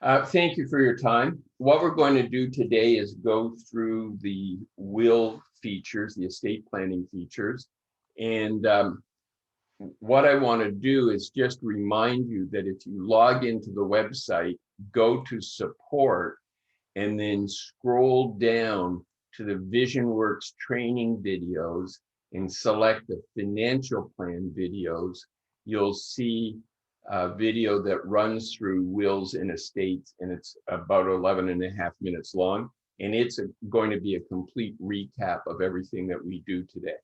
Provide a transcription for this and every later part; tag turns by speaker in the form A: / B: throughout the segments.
A: Thank you for your time. What we're going to do today is go through the will features, the estate planning features. And what I want to do is just remind you that if you log into the website, go to support, and then scroll down to the VisionWorks training videos and select the financial plan videos, you'll see a video that runs through wills and estates, and it's about 11 and a half minutes long. And it's going to be a complete recap of everything that we do today.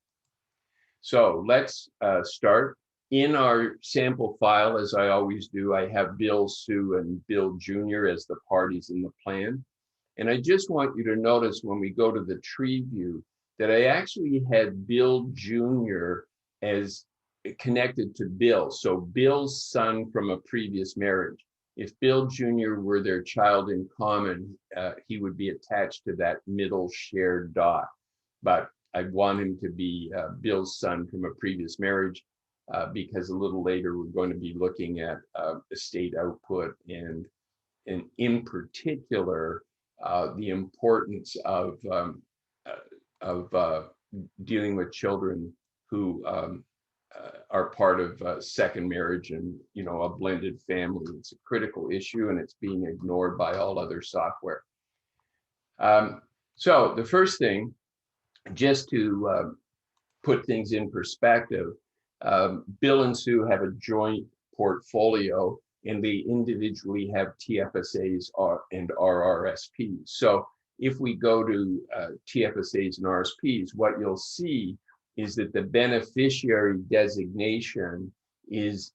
A: So let's start. In our sample file, as I always do, I have Bill, Sue, and Bill Jr. as the parties in the plan. And I just want you to notice when we go to the tree view that I actually had Bill Jr. as connected to Bill. So Bill's son from a previous marriage. If Bill Jr. were their child in common, he would be attached to that middle shared dot. But I want him to be Bill's son from a previous marriage because a little later we're going to be looking at estate output and in particular, the importance of dealing with children who are part of second marriage and a blended family. It's a critical issue, and it's being ignored by all other software. So the first thing, just to put things in perspective, Bill and Sue have a joint portfolio, and they individually have TFSAs and RRSPs. So if we go to TFSAs and RSPs, what you'll see is that the beneficiary designation is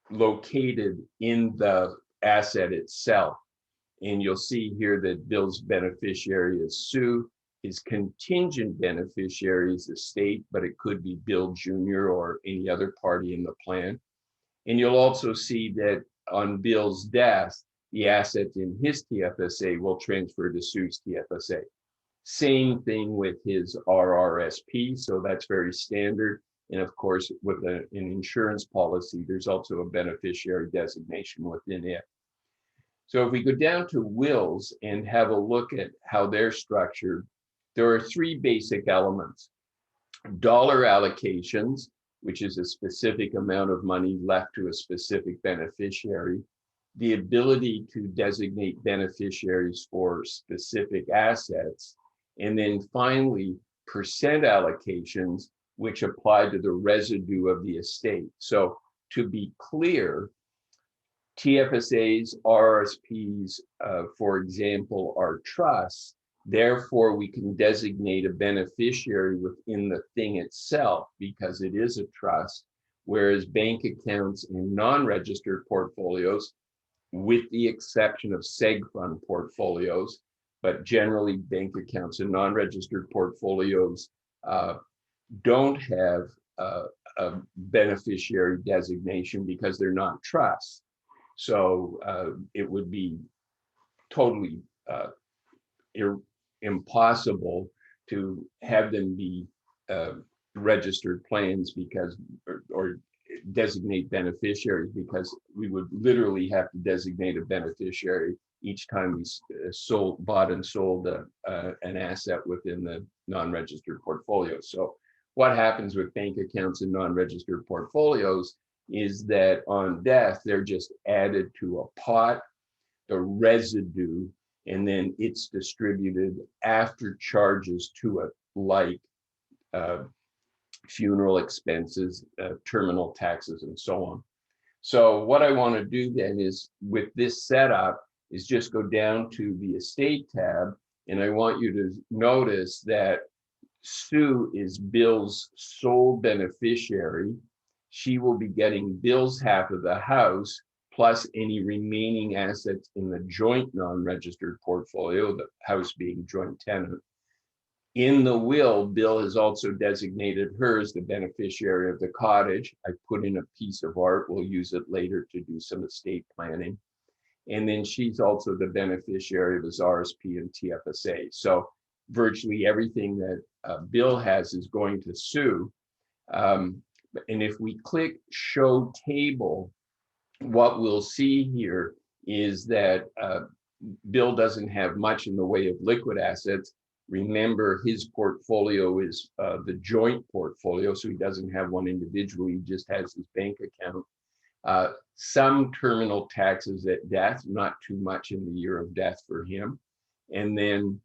A: located in the asset itself. And you'll see here that Bill's beneficiary is Sue. His contingent beneficiary is the state, but it could be Bill Jr. or any other party in the plan. And you'll also see that on Bill's death, the assets in his TFSA will transfer to Sue's TFSA. Same thing with his RRSP, so that's very standard. And of course, with an insurance policy, there's also a beneficiary designation within it. So if we go down to wills and have a look at how they're structured, there are three basic elements. Dollar allocations, which is a specific amount of money left to a specific beneficiary. The ability to designate beneficiaries for specific assets. And then finally, percent allocations, which apply to the residue of the estate. So to be clear, TFSAs, RRSPs, for example, are trusts. Therefore, we can designate a beneficiary within the thing itself because it is a trust, whereas bank accounts and non-registered portfolios, with the exception of seg fund portfolios, but generally bank accounts and non-registered portfolios don't have a beneficiary designation because they're not trusts. So it would be totally impossible to have them be registered plans because, or designate beneficiaries, because we would literally have to designate a beneficiary each time we bought and sold an asset within the non-registered portfolio. So what happens with bank accounts and non-registered portfolios is that on death, they're just added to a pot, the residue, and then it's distributed after charges to it, like funeral expenses, terminal taxes, and so on. So what I want to do then is, with this setup, is just go down to the estate tab, and I want you to notice that Sue is Bill's sole beneficiary. She will be getting Bill's half of the house, plus any remaining assets in the joint non-registered portfolio, the house being joint tenant. In the will, Bill has also designated her as the beneficiary of the cottage. I put in a piece of art. We'll use it later to do some estate planning. And then she's also the beneficiary of his RSP and TFSA. So virtually everything that Bill has is going to Sue. And if we click Show Table, what we'll see here is that Bill doesn't have much in the way of liquid assets. Remember, his portfolio is the joint portfolio, so he doesn't have one individually, he just has his bank account. Some terminal taxes at death, not too much in the year of death for him. And then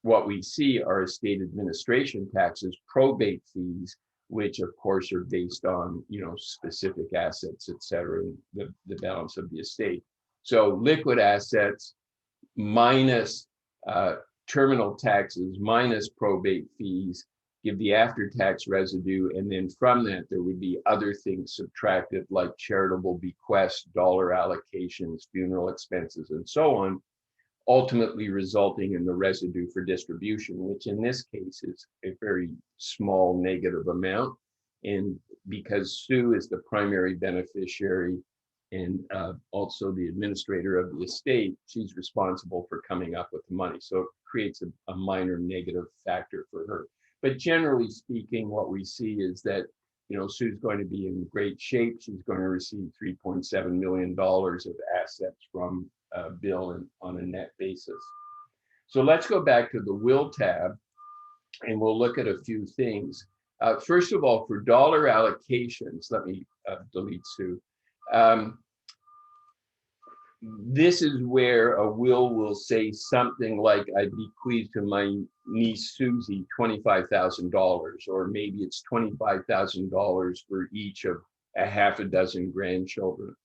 A: what we see are estate administration taxes, probate fees, which of course are based on, specific assets, et cetera, and the balance of the estate. So liquid assets minus terminal taxes minus probate fees give the after-tax residue, and then from that there would be other things subtracted like charitable bequests, dollar allocations, funeral expenses, and so on, ultimately resulting in the residue for distribution, which in this case is a very small negative amount. And because Sue is the primary beneficiary and also the administrator of the estate, she's responsible for coming up with the money. So it creates a minor negative factor for her. But generally speaking, what we see is that, Sue's going to be in great shape. She's going to receive $3.7 million of assets from Bill on a net basis. So let's go back to the will tab and we'll look at a few things. First of all, for dollar allocations, let me delete Sue. This is where a will say something like, I bequeath to my niece Susie $25,000, or maybe it's $25,000 for each of a half a dozen grandchildren.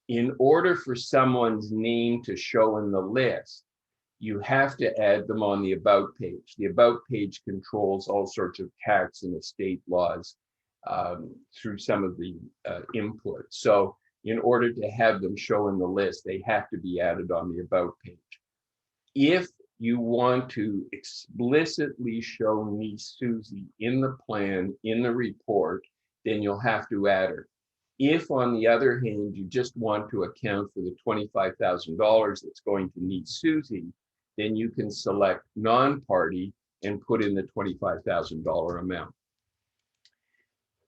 A: In order for someone's name to show in the list, you have to add them on the About page. The About page controls all sorts of tax and estate laws through some of the input. So in order to have them show in the list, they have to be added on the About page. If you want to explicitly show niece Susie in the plan, in the report, then you'll have to add her. If, on the other hand, you just want to account for the $25,000 that's going to niece Susie, then you can select non-party and put in the $25,000 amount.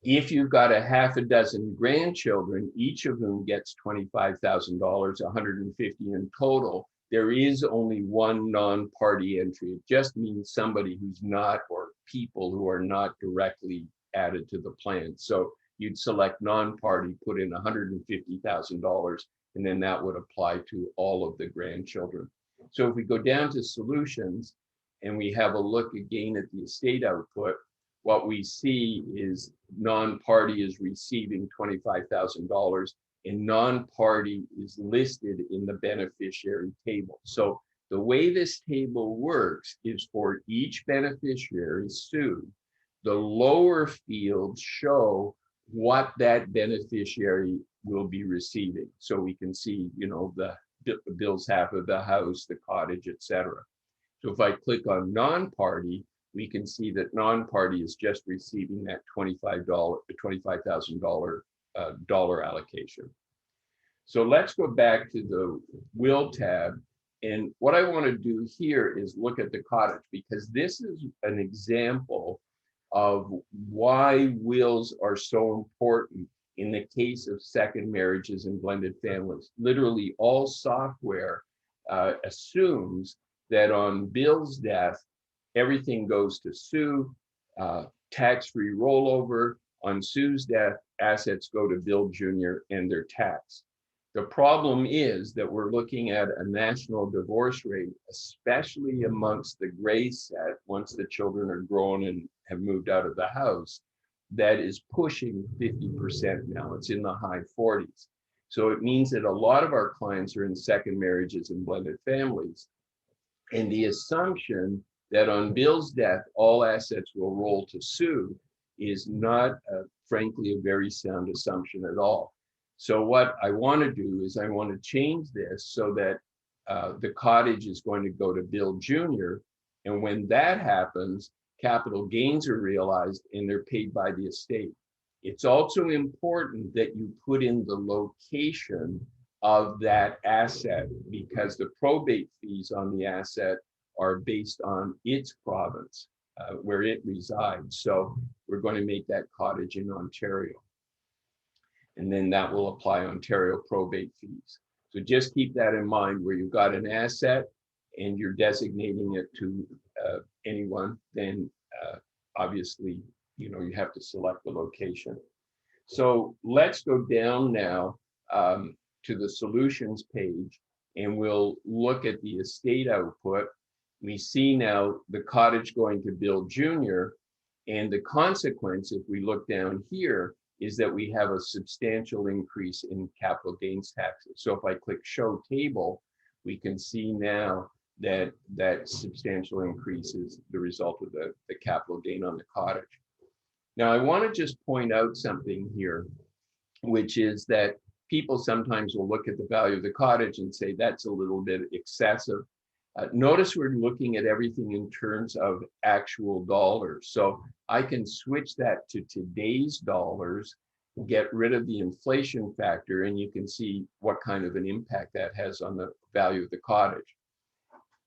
A: If you've got a half a dozen grandchildren, each of whom gets $25,000, $150 in total, there is only one non-party entry. It just means somebody who's not, or people who are not directly added to the plan. So you'd select non-party, put in $150,000, and then that would apply to all of the grandchildren. So if we go down to solutions and we have a look again at the estate output, what we see is non-party is receiving $25,000 and non-party is listed in the beneficiary table. So the way this table works is for each beneficiary, Sue, the lower fields show what that beneficiary will be receiving. So we can see, the Bill's half of the house, the cottage, etc. So if I click on non-party, we can see that non-party is just receiving that $25,000 dollar allocation. So let's go back to the will tab. And what I want to do here is look at the cottage, because this is an example of why wills are so important in the case of second marriages and blended families. Literally all software assumes that on Bill's death, everything goes to Sue, tax-free rollover. On Sue's death, assets go to Bill Jr. and they're taxed. The problem is that we're looking at a national divorce rate, especially amongst the gray set, once the children are grown and have moved out of the house, that is pushing 50% now. It's in the high 40s. So it means that a lot of our clients are in second marriages and blended families. And the assumption that on Bill's death, all assets will roll to Sue is not, frankly, a very sound assumption at all. So what I want to do is I want to change this so that the cottage is going to go to Bill Jr. And when that happens, capital gains are realized and they're paid by the estate. It's also important that you put in the location of that asset, because the probate fees on the asset are based on its province, where it resides. So we're going to make that cottage in Ontario. And then that will apply Ontario probate fees. So just keep that in mind where you've got an asset and you're designating it to anyone, then obviously, you have to select the location. So let's go down now to the solutions page, and we'll look at the estate output. We see now the cottage going to Bill Jr., and the consequence, if we look down here, is that we have a substantial increase in capital gains taxes. So if I click show table, we can see now that that substantial increase is the result of the capital gain on the cottage. Now, I want to just point out something here, which is that people sometimes will look at the value of the cottage and say that's a little bit excessive. Notice we're looking at everything in terms of actual dollars. So I can switch that to today's dollars, get rid of the inflation factor, and you can see what kind of an impact that has on the value of the cottage.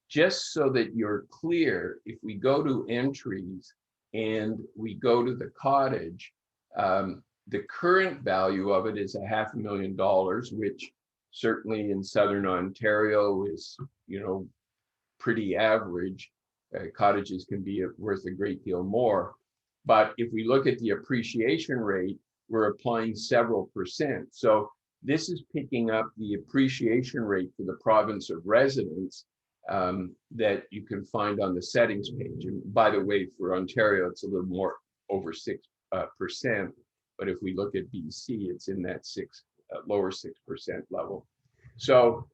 A: Just so that you're clear, if we go to entries and we go to the cottage, the current value of it is $500,000, which certainly in Southern Ontario is, pretty average. Cottages can be worth a great deal more. But if we look at the appreciation rate, we're applying several percent. So this is picking up the appreciation rate for the province of residence that you can find on the settings page. And by the way, for Ontario, it's a little more over 6%. But if we look at BC, it's in that lower 6% level. So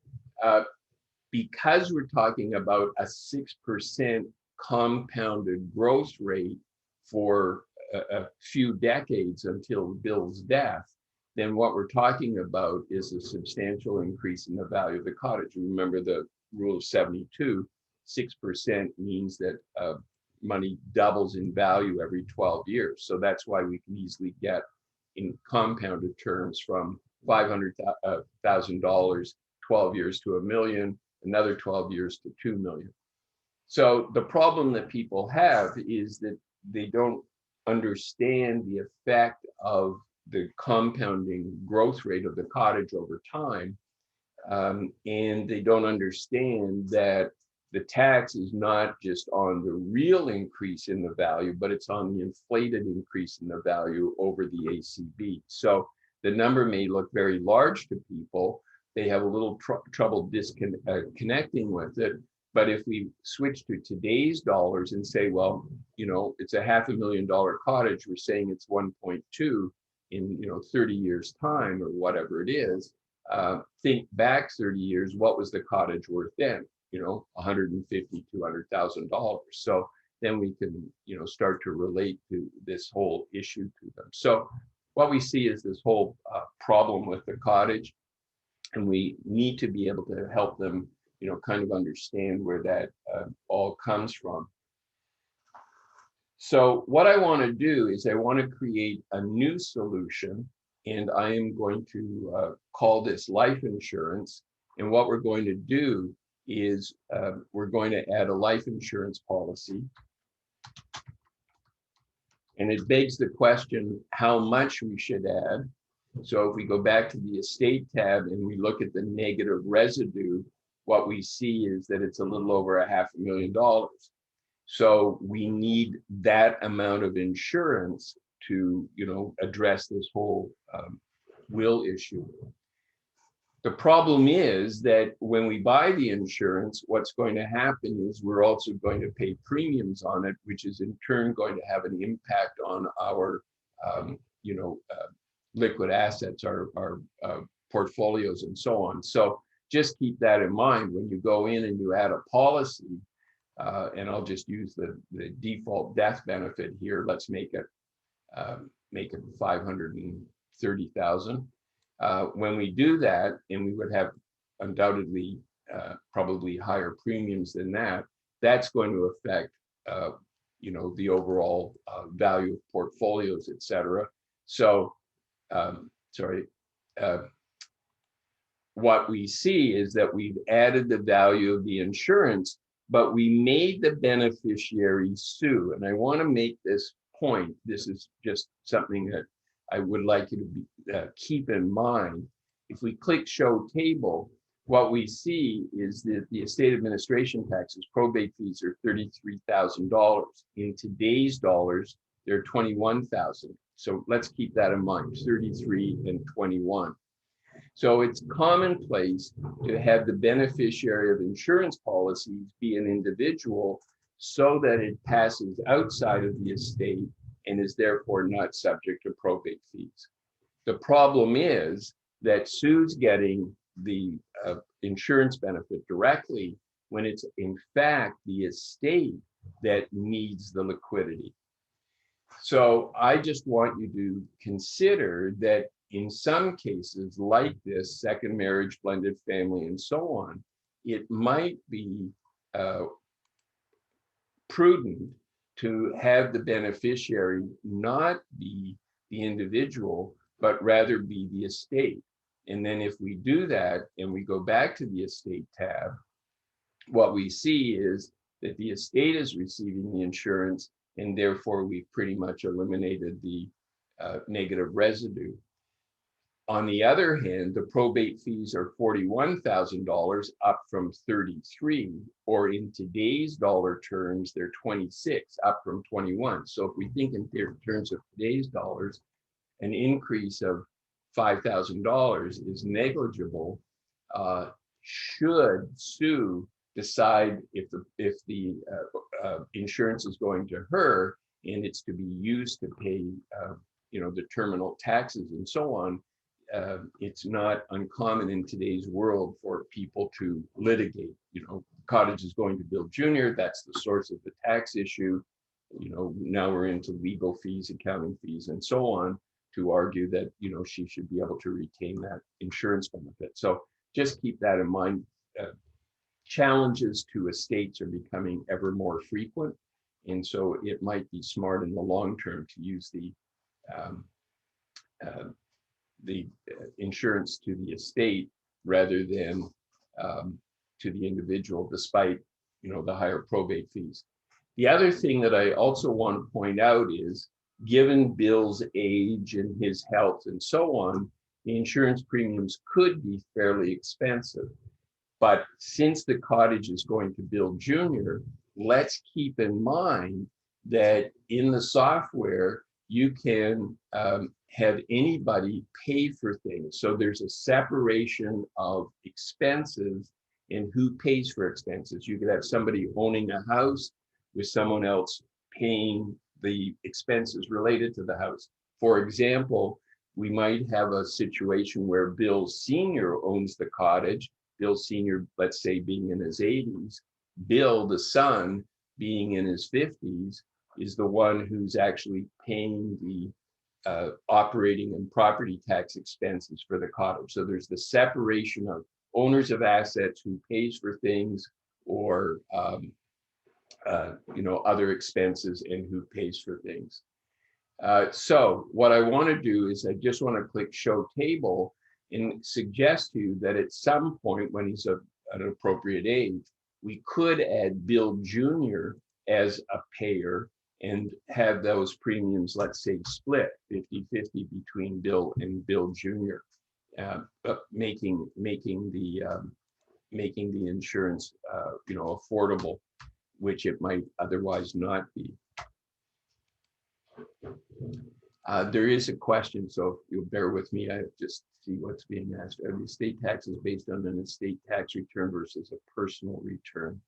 A: because we're talking about a 6% compounded growth rate for a few decades until Bill's death, then what we're talking about is a substantial increase in the value of the cottage. Remember the rule of 72, 6% means that money doubles in value every 12 years. So that's why we can easily get in compounded terms from $500,000, 12 years to $1 million, another 12 years to 2 million. So the problem that people have is that they don't understand the effect of the compounding growth rate of the cottage over time. And they don't understand that the tax is not just on the real increase in the value, but it's on the inflated increase in the value over the ACB. So the number may look very large to people. They have a little trouble connecting with it. But if we switch to today's dollars and say, well, it's a $500,000 cottage, we're saying it's 1.2 in 30 years time or whatever it is. Think back 30 years, what was the cottage worth then? $150,000, $200,000. So then we can, start to relate to this whole issue to them. So what we see is this whole problem with the cottage, and we need to be able to help them, kind of understand where that all comes from. So what I want to do is I want to create a new solution, and I am going to call this life insurance. And what we're going to do is we're going to add a life insurance policy. And it begs the question how much we should add. So if we go back to the estate tab and we look at the negative residue, what we see is that it's a little over $500,000. So we need that amount of insurance to, address this whole will issue. The problem is that when we buy the insurance, what's going to happen is we're also going to pay premiums on it, which is in turn going to have an impact on our, liquid assets, our portfolios, and so on. So just keep that in mind when you go in and you add a policy. And I'll just use the default death benefit here. Let's make it 530,000. When we do that, and we would have undoubtedly probably higher premiums than that, that's going to affect the overall value of portfolios, et cetera. So what we see is that we've added the value of the insurance, but we made the beneficiary sue. And I want to make this point. This is just something that I would like you to keep in mind. If we click show table, what we see is that the estate administration taxes, probate fees are $33,000. In today's dollars, they're 21,000. So let's keep that in mind, 33 and 21. So it's commonplace to have the beneficiary of insurance policies be an individual so that it passes outside of the estate and is therefore not subject to probate fees. The problem is that Sue's getting the insurance benefit directly when it's in fact the estate that needs the liquidity. So I just want you to consider that in some cases like this, second marriage, blended family, and so on, it might be prudent to have the beneficiary not be the individual, but rather be the estate. And then if we do that and we go back to the estate tab, what we see is that the estate is receiving the insurance, and therefore we've pretty much eliminated the negative residue. On the other hand, the probate fees are $41,000 up from 33, or in today's dollar terms, they're 26 up from 21. So if we think in terms of today's dollars, an increase of $5,000 is negligible. Should Sue decide if the insurance is going to her and it's to be used to pay the terminal taxes and so on, it's not uncommon in today's world for people to litigate. Cottage is going to Bill Jr., that's the source of the tax issue. Now we're into legal fees, accounting fees, and so on, to argue that she should be able to retain that insurance benefit. So just keep that in mind. Challenges to estates are becoming ever more frequent, and so it might be smart in the long term to use the insurance to the estate rather than to the individual, despite the higher probate fees. The other thing that I also want to point out is, given Bill's age and his health and so on, the insurance premiums could be fairly expensive. But since the cottage is going to Bill Jr., let's keep in mind that in the software, you can have anybody pay for things. So there's a separation of expenses and who pays for expenses. You could have somebody owning a house with someone else paying the expenses related to the house. For example, we might have a situation where Bill Sr. owns the cottage, Bill Sr., let's say, being in his 80s, Bill, the son, being in his 50s, is the one who's actually paying the operating and property tax expenses for the cottage. So there's the separation of owners of assets, who pays for things, or other expenses, and who pays for things. So what I want to do is I just want to click show table and suggest to you that at some point when he's at an appropriate age, we could add Bill Jr. as a payer and have those premiums, let's say, split 50-50 between Bill and Bill Jr., making the insurance affordable, which it might otherwise not be. There is a question, so if you'll bear with me, I just see what's being asked. Are the estate taxes based on an estate tax return versus a personal return?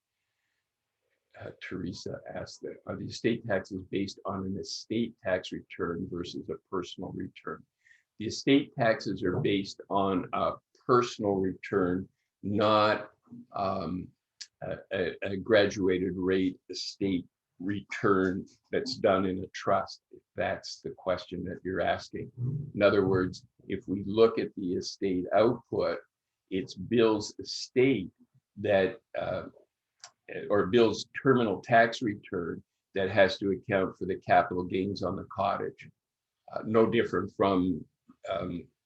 A: Teresa asked that. Are the estate taxes based on an estate tax return versus a personal return? The estate taxes are based on a personal return, not a graduated rate estate return that's done in a trust, if that's the question that you're asking. In other words, if we look at the estate output, it's Bill's estate that, or Bill's terminal tax return that has to account for the capital gains on the cottage. No different from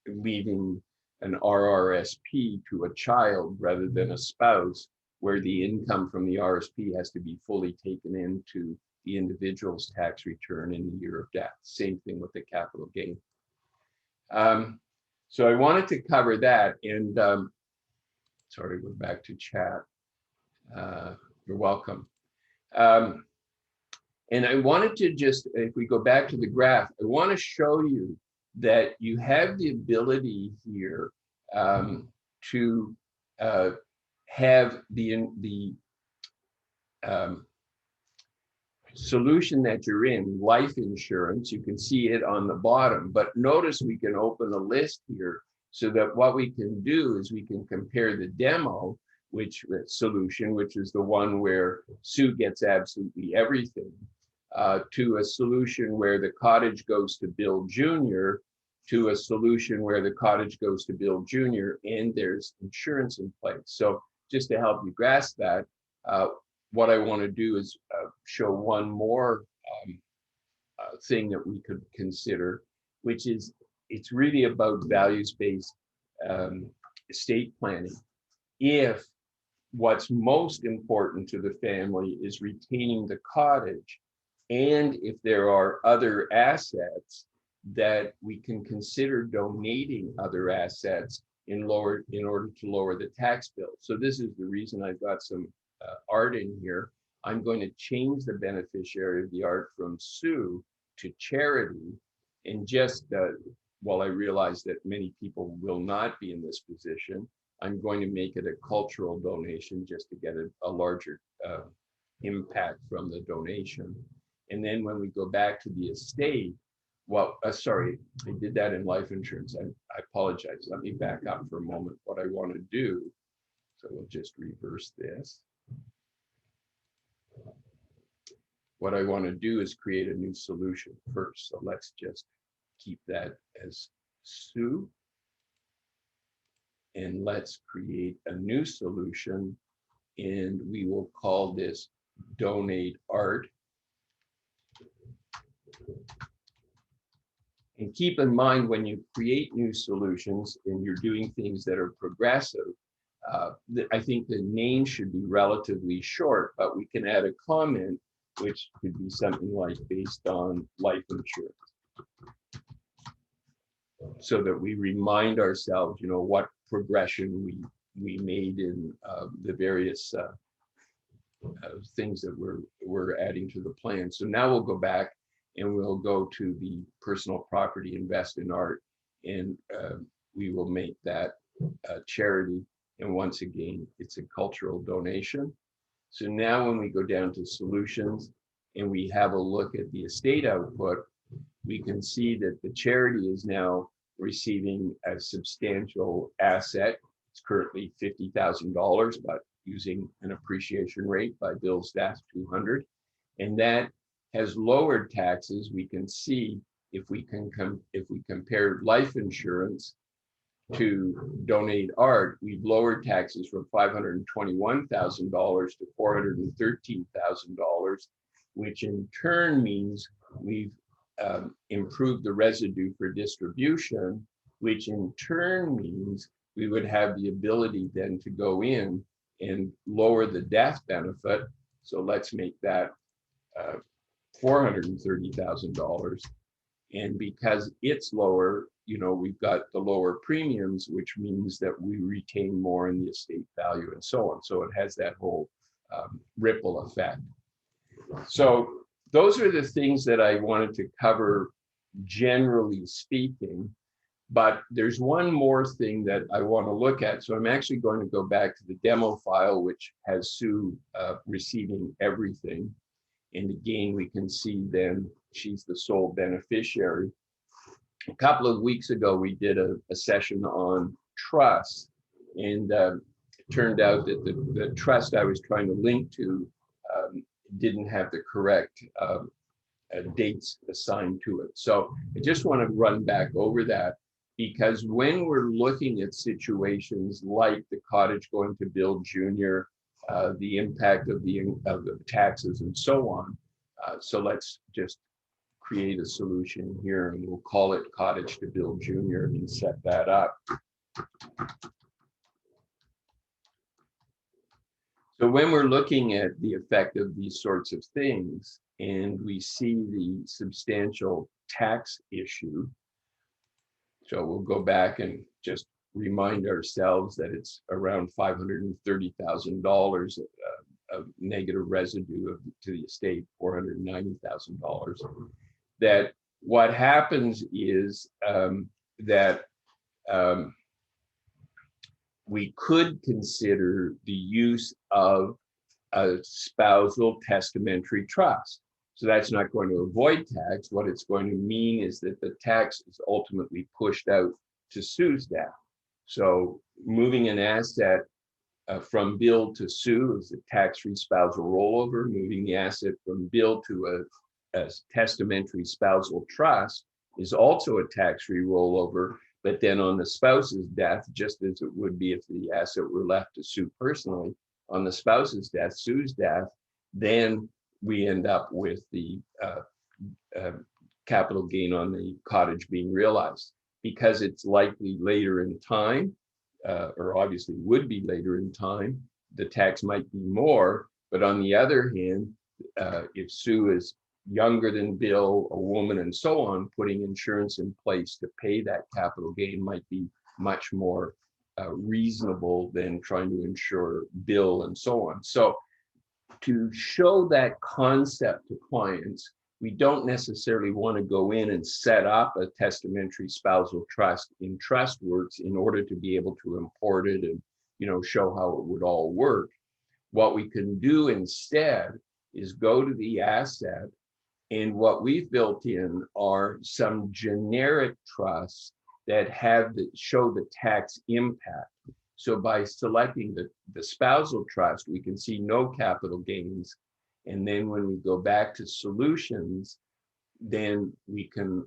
A: leaving an RRSP to a child rather than a spouse, where the income from the RSP has to be fully taken into the individual's tax return in the year of death. Same thing with the capital gain. So I wanted to cover that, and sorry, we're back to chat. You're welcome. Um, and I wanted to just, if we go back to the graph, I want to show you that you have the ability here to have the solution that you're in, life insurance. You can see it on the bottom, but notice we can open a list here so that what we can do is we can compare the demo, which solution, which is the one where Sue gets absolutely everything, to a solution where the cottage goes to Bill Jr., to a solution where the cottage goes to Bill Jr. and there's insurance in place. So just to help you grasp that, what I want to do is show one more thing that we could consider, which is it's really about values-based estate planning. If what's most important to the family is retaining the cottage, and if there are other assets, that we can consider donating other assets in order to lower the tax bill. So this is the reason I've got some art in here. I'm going to change the beneficiary of the art from Sue to charity. And just while I realize that many people will not be in this position, I'm going to make it a cultural donation just to get a larger impact from the donation. And then when we go back to the estate, well, sorry, I did that in life insurance. I apologize. Let me back up for a moment. What I want to do, so we'll just reverse this. What I want to do is create a new solution first. So let's just keep that as Sue. And let's create a new solution. And we will call this Donate Art. And keep in mind, when you create new solutions and you're doing things that are progressive, I think the name should be relatively short, but we can add a comment, which could be something like based on life insurance, so that we remind ourselves, you know, what progression we made in the various things that we're adding to the plan. So now we'll go back and we'll go to the personal property invest in art, and we will make that charity. And once again, it's a cultural donation. So now when we go down to solutions and we have a look at the estate output, we can see that the charity is now receiving a substantial asset. It's currently $50,000, but using an appreciation rate by Bill's staff, 200. And that has lowered taxes. We can see if we compare life insurance to donate art, we've lowered taxes from $521,000 to $413,000, which in turn means we've improved the residue for distribution, which in turn means we would have the ability then to go in and lower the death benefit. So let's make that $430,000. And because it's lower, you know, we've got the lower premiums, which means that we retain more in the estate value and so on. So it has that whole ripple effect. So those are the things that I wanted to cover, generally speaking. But there's one more thing that I want to look at. So I'm actually going to go back to the demo file, which has Sue receiving everything. And again, we can see then she's the sole beneficiary. A couple of weeks ago, we did a session on trust, and it turned out that the trust I was trying to link to didn't have the correct dates assigned to it. So I just want to run back over that, because when we're looking at situations like the cottage going to Bill Jr., the impact of the taxes and so on. So let's just create a solution here, and we'll call it Cottage to Bill Jr. and set that up. So when we're looking at the effect of these sorts of things, and we see the substantial tax issue, so we'll go back and just remind ourselves that it's around $530,000 of negative residue to the estate, $490,000. That what happens is that we could consider the use of a spousal testamentary trust. So that's not going to avoid tax. What it's going to mean is that the tax is ultimately pushed out to Sue's death. So moving an asset from Bill to Sue is a tax-free spousal rollover. Moving the asset from Bill to a testamentary spousal trust is also a tax-free rollover. But then on the spouse's death, just as it would be if the asset were left to Sue personally, on the spouse's death, Sue's death, then we end up with the capital gain on the cottage being realized. Because it's likely later in time, or obviously would be later in time, the tax might be more. But on the other hand, if Sue is younger than Bill, a woman, and so on, putting insurance in place to pay that capital gain might be much more reasonable than trying to insure Bill and so on. So to show that concept to clients, we don't necessarily want to go in and set up a testamentary spousal trust in TrustWorks in order to be able to import it and, you know, show how it would all work. What we can do instead is go to the asset, and what we've built in are some generic trusts that show the tax impact. So by selecting the spousal trust, we can see no capital gains. And then when we go back to solutions, then we can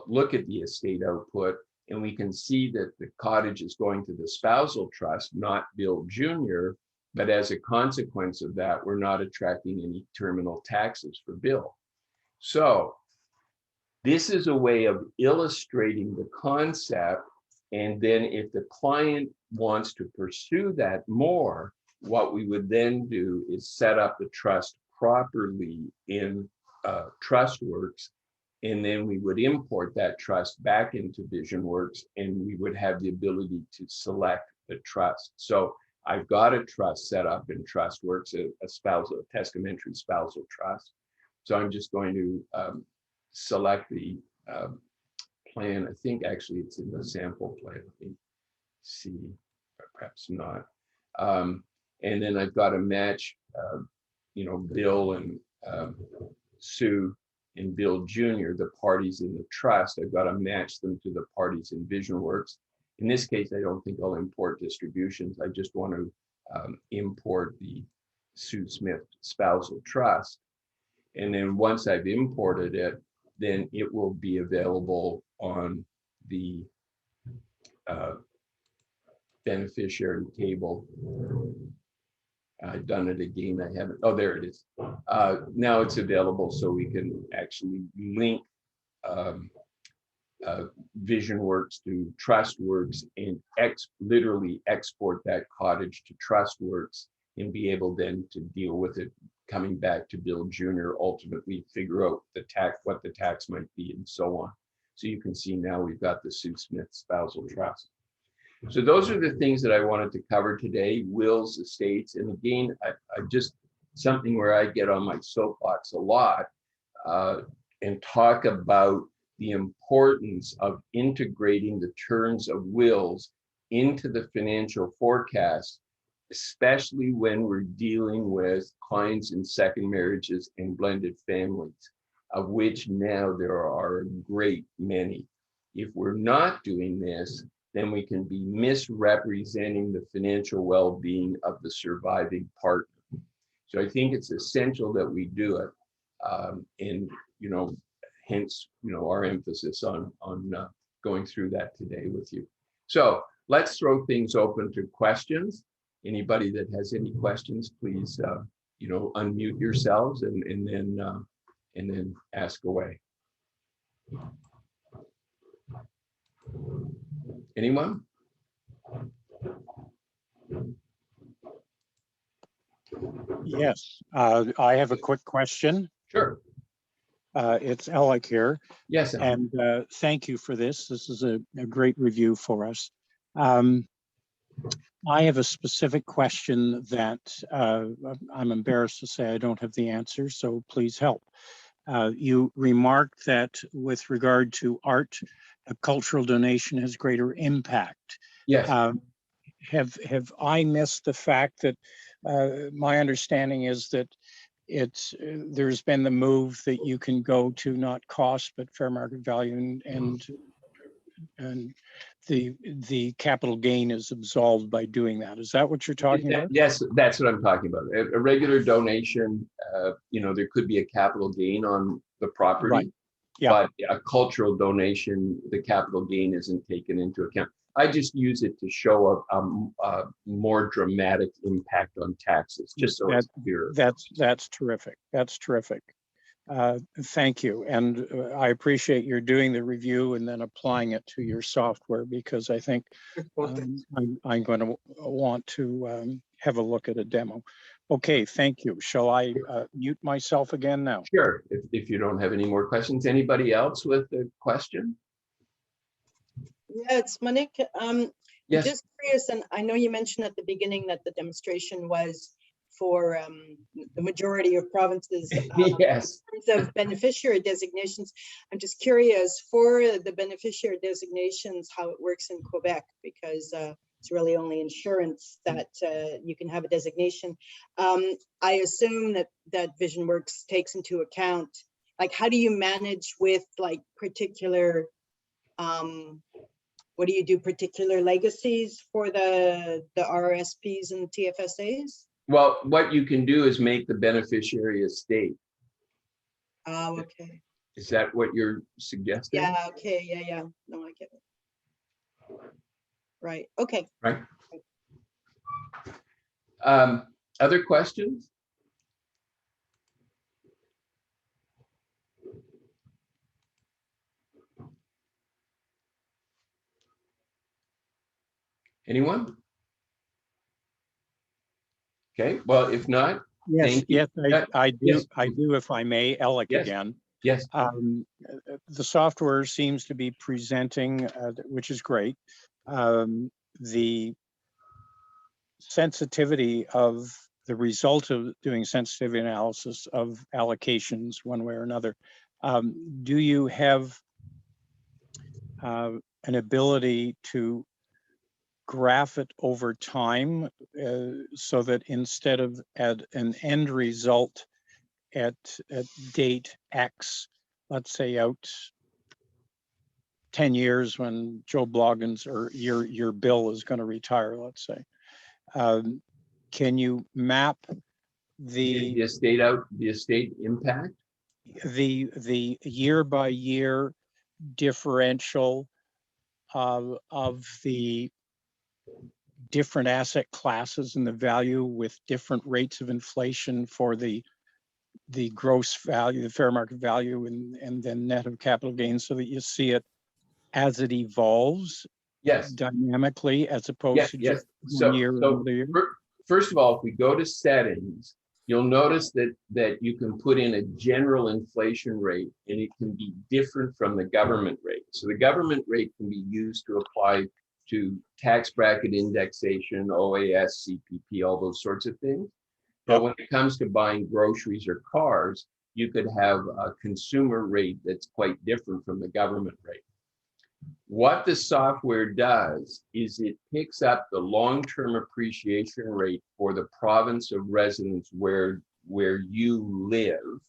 A: look at the estate output, and we can see that the cottage is going to the spousal trust, not Bill Jr. But as a consequence of that, we're not attracting any terminal taxes for Bill. So this is a way of illustrating the concept. And then if the client wants to pursue that more, what we would then do is set up the trust properly in TrustWorks, and then we would import that trust back into VisionWorks, and we would have the ability to select the trust. So I've got a trust set up in TrustWorks, a testamentary spousal trust. So I'm just going to select the plan. I think actually it's in the sample plan. Let me see, or perhaps not. And then I've got to match, Bill and Sue and Bill Jr., the parties in the trust. I've got to match them to the parties in VisionWorks. In this case, I don't think I'll import distributions. I just want to import the Sue Smith spousal trust. And then once I've imported it, then it will be available on the beneficiary table. I've done it again. I haven't. Oh, there it is. Now it's available, so we can actually link VisionWorks to TrustWorks and literally export that cottage to TrustWorks and be able then to deal with it coming back to Bill Jr., ultimately figure out what the tax might be and so on. So you can see now we've got the Sue Smith spousal trust. So those are the things that I wanted to cover today: wills, estates. And again, I just something where I get on my soapbox a lot and talk about the importance of integrating the terms of wills into the financial forecast, especially when we're dealing with clients in second marriages and blended families, of which now there are a great many. If we're not doing this, then we can be misrepresenting the financial well-being of the surviving partner. So I think it's essential that we do it, and hence our emphasis on going through that today with you. So let's throw things open to questions. Anybody that has any questions, please unmute yourselves and then ask away. Anyone?
B: Yes, I have a quick question.
A: Sure.
B: It's Alec here.
A: Yes.
B: And thank you for this. This is a great review for us. Um, I have a specific question that I'm embarrassed to say I don't have the answer, so please help. You remarked that with regard to art, a cultural donation has greater impact.
A: Yes.
B: Have I missed the fact that my understanding is that there's been the move that you can go to not cost but fair market value, and the capital gain is absolved by doing that. Is that what you're talking about?
A: Yes, that's what I'm talking about. A regular donation, there could be a capital gain on the property,
B: Right. Yeah.
A: but a cultural donation, the capital gain isn't taken into account. I just use it to show a more dramatic impact on taxes, just so it's clear.
B: That's terrific. That's terrific. Thank you. And I appreciate you're doing the review and then applying it to your software, because I think I'm going to want to have a look at a demo. Okay, thank you. Shall I mute myself again now?
A: Sure, if you don't have any more questions. Anybody else with a question?
C: Yeah, it's Monique.
A: Yes.
C: Just curious, and I know you mentioned at the beginning that the demonstration was for the majority of provinces
A: Yes.
C: in terms of beneficiary designations. I'm just curious for the beneficiary designations, how it works in Quebec, because it's really only insurance that you can have a designation. I assume that VisionWorks takes into account, like, how do you manage with like particular what do you do, particular legacies for the RRSPs and TFSAs?
A: Well, what you can do is make the beneficiary a state.
C: Oh, okay.
A: Is that what you're suggesting?
C: Yeah, okay, yeah. No, I get it. Right, okay.
A: Right. Other questions? Anyone? Okay, well, if not,
B: Yes,
A: thank you.
B: I do.
A: Yes.
B: I do, if I may, Alec
A: Yes.
B: again.
A: Yes.
B: The software seems to be presenting, which is great, the sensitivity of the result of doing sensitivity analysis of allocations one way or another. Do you have an ability to graph it over time so that instead of at an end result at date X, let's say out 10 years when Joe Bloggins or your Bill is going to retire, let's say, can you map
A: The estate impact?
B: the year by year differential of the different asset classes and the value with different rates of inflation for the gross value, the fair market value, and then net of capital gains, so that you see it as it evolves?
A: Yes.
B: Dynamically, as opposed to just one year or another year?
A: First of all, if we go to settings, you'll notice that you can put in a general inflation rate, and it can be different from the government rate. So the government rate can be used to apply to tax bracket indexation, OAS, CPP, all those sorts of things. But when it comes to buying groceries or cars, you could have a consumer rate that's quite different from the government rate. What the software does is it picks up the long-term appreciation rate for the province of residence where you live.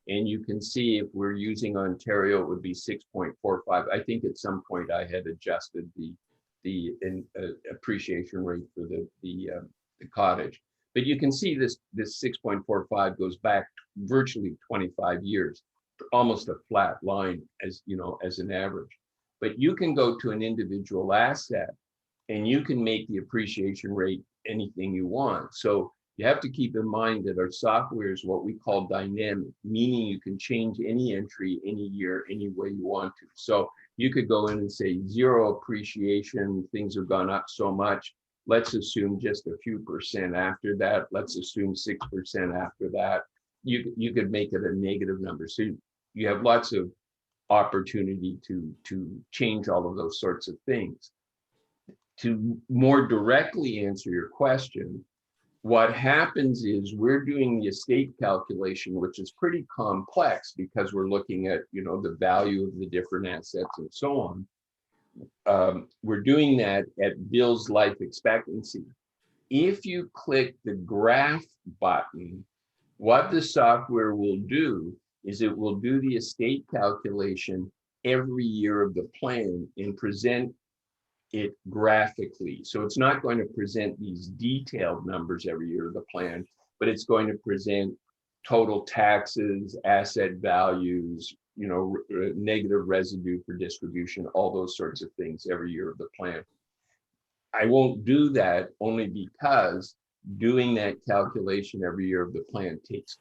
A: And you can see, if we're using Ontario, it would be 6.45. I think at some point I had adjusted the appreciation rate for the cottage. But you can see this 6.45 goes back virtually 25 years, almost a flat line as an average. But you can go to an individual asset and you can make the appreciation rate anything you want. So you have to keep in mind that our software is what we call dynamic, meaning you can change any entry any year, any way you want to. So you could go in and say zero appreciation, things have gone up so much. Let's assume just a few percent after that. Let's assume 6% after that. You could make it a negative number. So you have lots of opportunity to change all of those sorts of things. to more directly answer your question, what happens is we're doing the estate calculation, which is pretty complex because we're looking at, the value of the different assets and so on. We're doing that at Bill's life expectancy. If you click the graph button, what the software will do is it will do the estate calculation every year of the plan and present it graphically. So it's not going to present these detailed numbers every year of the plan, but it's going to present total taxes, asset values, negative residue for distribution, all those sorts of things every year of the plan. I won't do that only because doing that calculation every year of the plan takes,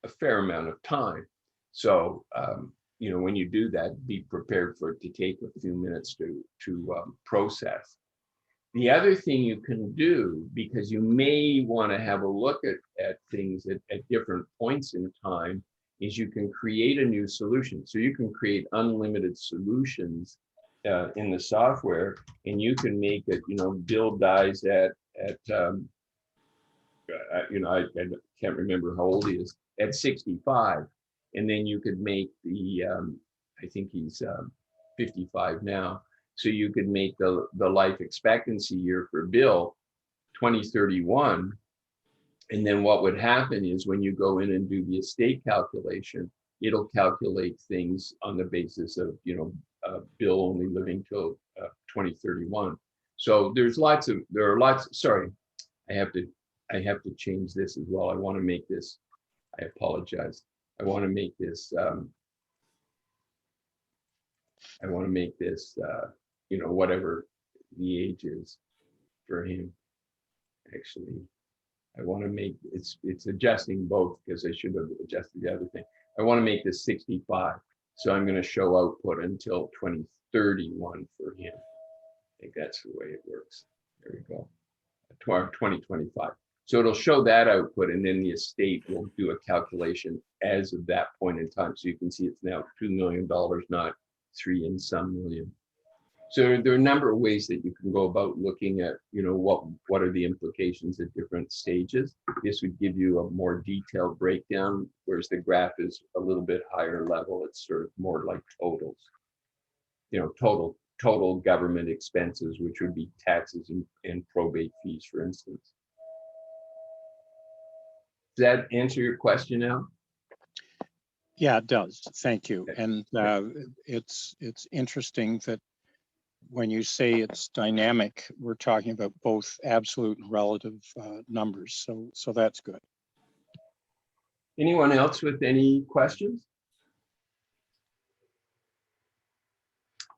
A: a fair amount of time. So, when you do that, be prepared for it to take a few minutes to process. The other thing you can do, because you may want to have a look at things at different points in time, is you can create a new solution. So you can create unlimited solutions in the software, and you can make it, Bill dies at I can't remember how old he is, at 65. And then you could make the, I think he's 55 now. So you could make the life expectancy year for Bill 2031. And then what would happen is when you go in and do the estate calculation, it'll calculate things on the basis of, Bill only living till 2031. So sorry, I have to change this as well. I want to make this, I apologize. I want to make this, whatever the age is for him. Actually, I want to make, it's adjusting both because I should have adjusted the other thing. I want to make this 65. So I'm going to show output until 2031 for him. I think that's the way it works. There we go. 2025. So it'll show that output, and then the estate will do a calculation as of that point in time. So you can see it's now $2 million, not 3 and some million. So there are a number of ways that you can go about looking at, what are the implications at different stages. This would give you a more detailed breakdown, whereas the graph is a little bit higher level. It's sort of more like totals, total government expenses, which would be taxes and probate fees, for instance. Does that answer your question now?
B: Yeah, it does. Thank you.
A: Okay.
B: And it's interesting that when you say it's dynamic, we're talking about both absolute and relative numbers. So that's good.
A: Anyone else with any questions?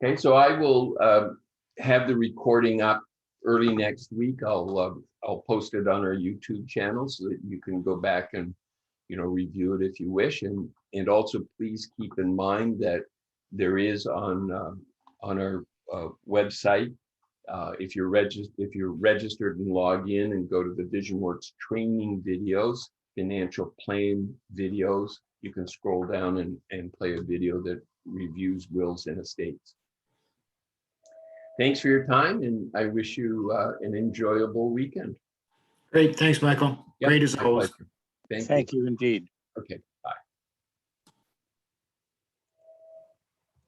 A: Okay, so I will have the recording up early next week. I'll post it on our YouTube channel so that you can go back and review it if you wish, and also please keep in mind that there is on our website, if you're registered and log in and go to the VisionWorks training videos, financial plan videos, you can scroll down and play a video that reviews wills and estates. Thanks for your time, and I wish you an enjoyable weekend.
D: Great. Thanks, Michael.
A: Yep,
D: Great as
A: my
D: always.
A: pleasure. Thank you.
B: Thank you indeed.
A: Okay.